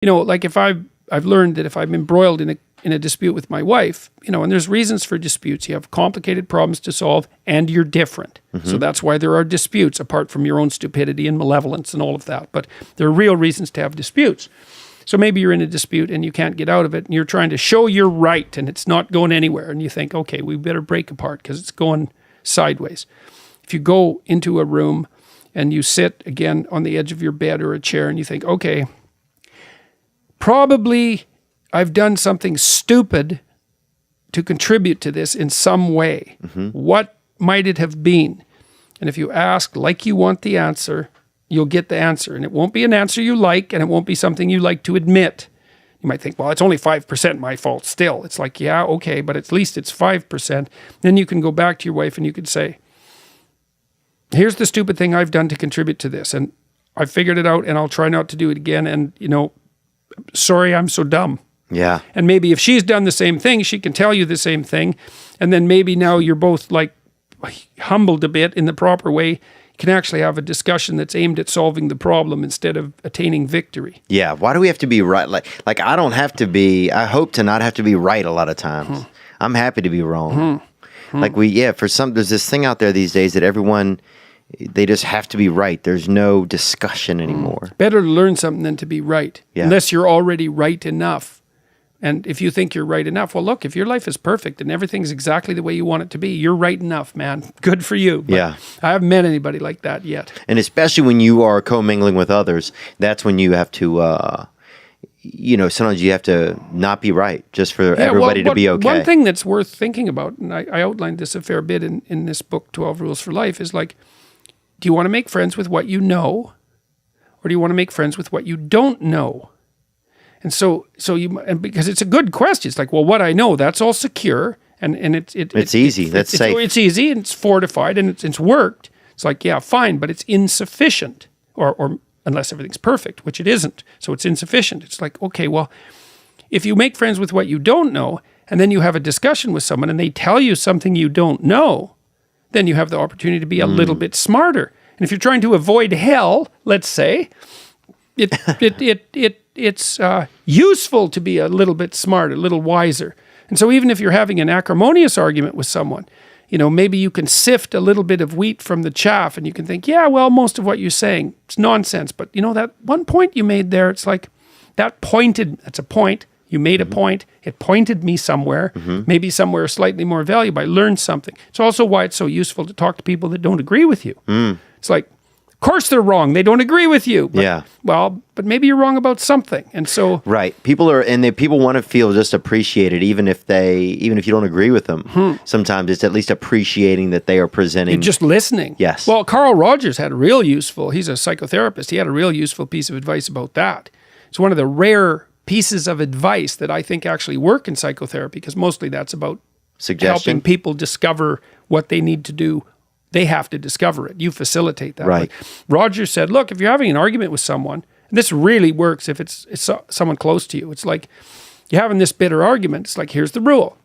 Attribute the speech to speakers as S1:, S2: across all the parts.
S1: like if I've learned that if I'm embroiled in a dispute with my wife, and there's reasons for disputes. You have complicated problems to solve, and you're different. So that's why there are disputes, apart from your own stupidity and malevolence and all of that. But there are real reasons to have disputes. So maybe you're in a dispute and you can't get out of it, and you're trying to show you're right, and it's not going anywhere. And you think, okay, we better break apart because it's going sideways. If you go into a room and you sit again on the edge of your bed or a chair and you think, okay, probably I've done something stupid to contribute to this in some way. What might it have been? And if you ask like you want the answer, you'll get the answer. And it won't be an answer you like, and it won't be something you like to admit. You might think, well, it's only 5% my fault still. It's like, yeah, okay, but at least it's 5%. Then you can go back to your wife and you can say, here's the stupid thing I've done to contribute to this. And I figured it out, and I'll try not to do it again. And, sorry, I'm so dumb.
S2: Yeah.
S1: And maybe if she's done the same thing, she can tell you the same thing. And then maybe now you're both like humbled a bit in the proper way. You can actually have a discussion that's aimed at solving the problem instead of attaining victory.
S2: Yeah. Why do we have to be right? Like I don't have to be, I hope to not have to be right a lot of times. I'm happy to be wrong. Like there's this thing out there these days that everyone, they just have to be right. There's no discussion anymore.
S1: Better to learn something than to be right.
S2: Yeah.
S1: Unless you're already right enough. And if you think you're right enough, well, look, if your life is perfect and everything's exactly the way you want it to be, you're right enough, man. Good for you. But
S2: yeah.
S1: I haven't met anybody like that yet.
S2: And especially when you are commingling with others, that's when you have to, sometimes you have to not be right just for everybody to be okay.
S1: One thing that's worth thinking about, and I outlined this a fair bit in this book, 12 Rules for Life, is like, do you want to make friends with what you know, or do you want to make friends with what you don't know? And so because it's a good question. It's like, well, what I know, that's all secure, and it's
S2: easy. That's safe.
S1: It's easy, and it's fortified, and it's worked. It's like, yeah, fine, but it's insufficient, or unless everything's perfect, which it isn't. So it's insufficient. It's like, okay, well, if you make friends with what you don't know, and then you have a discussion with someone, and they tell you something you don't know, then you have the opportunity to be a little bit smarter. And if you're trying to avoid hell, let's say, it's useful to be a little bit smarter, a little wiser. And so even if you're having an acrimonious argument with someone, maybe you can sift a little bit of wheat from the chaff, and you can think, yeah, well, most of what you're saying, it's nonsense. But that one point you made there, it's like, that's a point. You made a point. It pointed me somewhere, maybe somewhere slightly more valuable. I learned something. It's also why it's so useful to talk to people that don't agree with you. It's like, of course they're wrong. They don't agree with you. But,
S2: yeah.
S1: Well, but maybe you're wrong about something. And so...
S2: Right. People want to feel just appreciated, even if you don't agree with them. Sometimes it's at least appreciating that they are presenting...
S1: You're just listening.
S2: Yes.
S1: Well, Carl Rogers he's a psychotherapist. He had a real useful piece of advice about that. It's one of the rare pieces of advice that I think actually work in psychotherapy, because mostly that's about helping people discover what they need to do. They have to discover it. You facilitate that.
S2: Right.
S1: But Rogers said, look, if you're having an argument with someone, and this really works if it's someone close to you. It's like, you're having this bitter argument. It's like, here's the rule.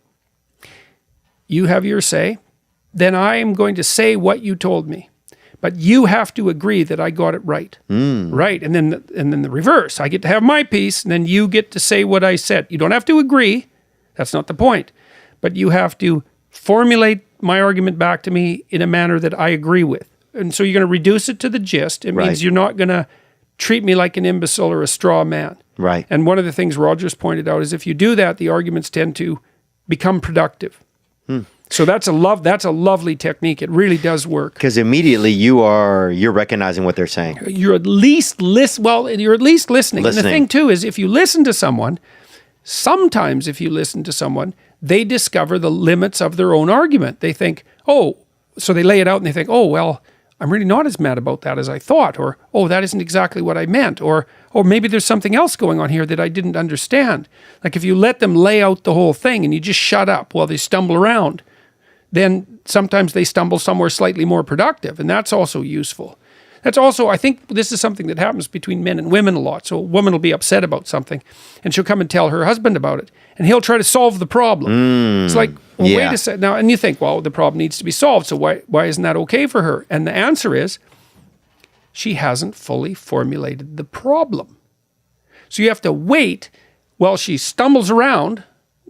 S1: You have your say, then I am going to say what you told me. But you have to agree that I got it right. Right. And then the reverse. I get to have my piece, and then you get to say what I said. You don't have to agree. That's not the point. But you have to formulate my argument back to me in a manner that I agree with. And so you're going to reduce it to the gist. It means you're not going to treat me like an imbecile or a straw man.
S2: Right.
S1: And one of the things Rogers pointed out is if you do that, the arguments tend to become productive. So that's a lovely technique. It really does work.
S2: Because immediately you're recognizing what they're saying.
S1: You're at least listening. And the thing too is, if you listen to someone, sometimes if you listen to someone, they discover the limits of their own argument. They think, so they lay it out and they think, well, I'm really not as mad about that as I thought, or, that isn't exactly what I meant, or maybe there's something else going on here that I didn't understand. Like if you let them lay out the whole thing and you just shut up while they stumble around, then sometimes they stumble somewhere slightly more productive, and that's also useful. That's also, I think this is something that happens between men and women a lot. So a woman will be upset about something, and she'll come and tell her husband about it, and he'll try to solve the problem. It's like, wait a second. Now, and you think, well, the problem needs to be solved, so why isn't that okay for her? And the answer is, she hasn't fully formulated the problem. So you have to wait while she stumbles around.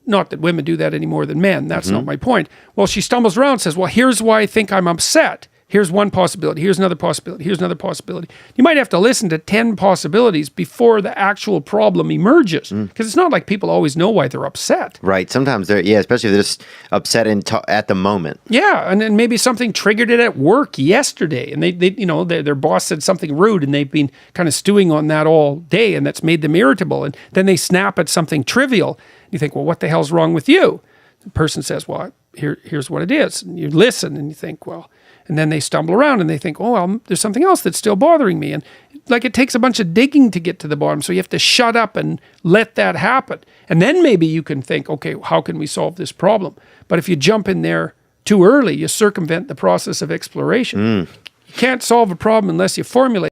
S1: Not that women do that any more than men. That's not my point. Well, she stumbles around and says, well, here's why I think I'm upset. Here's one possibility. Here's another possibility. Here's another possibility. You might have to listen to 10 possibilities before the actual problem emerges. Because it's not like people always know why they're upset.
S2: Right. Sometimes they're, especially if they're just upset at the moment.
S1: Yeah. And then maybe something triggered it at work yesterday. And they their boss said something rude and they've been kind of stewing on that all day and that's made them irritable. And then they snap at something trivial. You think, well, what the hell's wrong with you? The person says, well, here's what it is. And you listen and you think, well, and then they stumble around and they think, oh, well, there's something else that's still bothering me. And like it takes a bunch of digging to get to the bottom. So you have to shut up and let that happen. And then maybe you can think, okay, how can we solve this problem? But if you jump in there too early, you circumvent the process of exploration. You can't solve a problem unless you formulate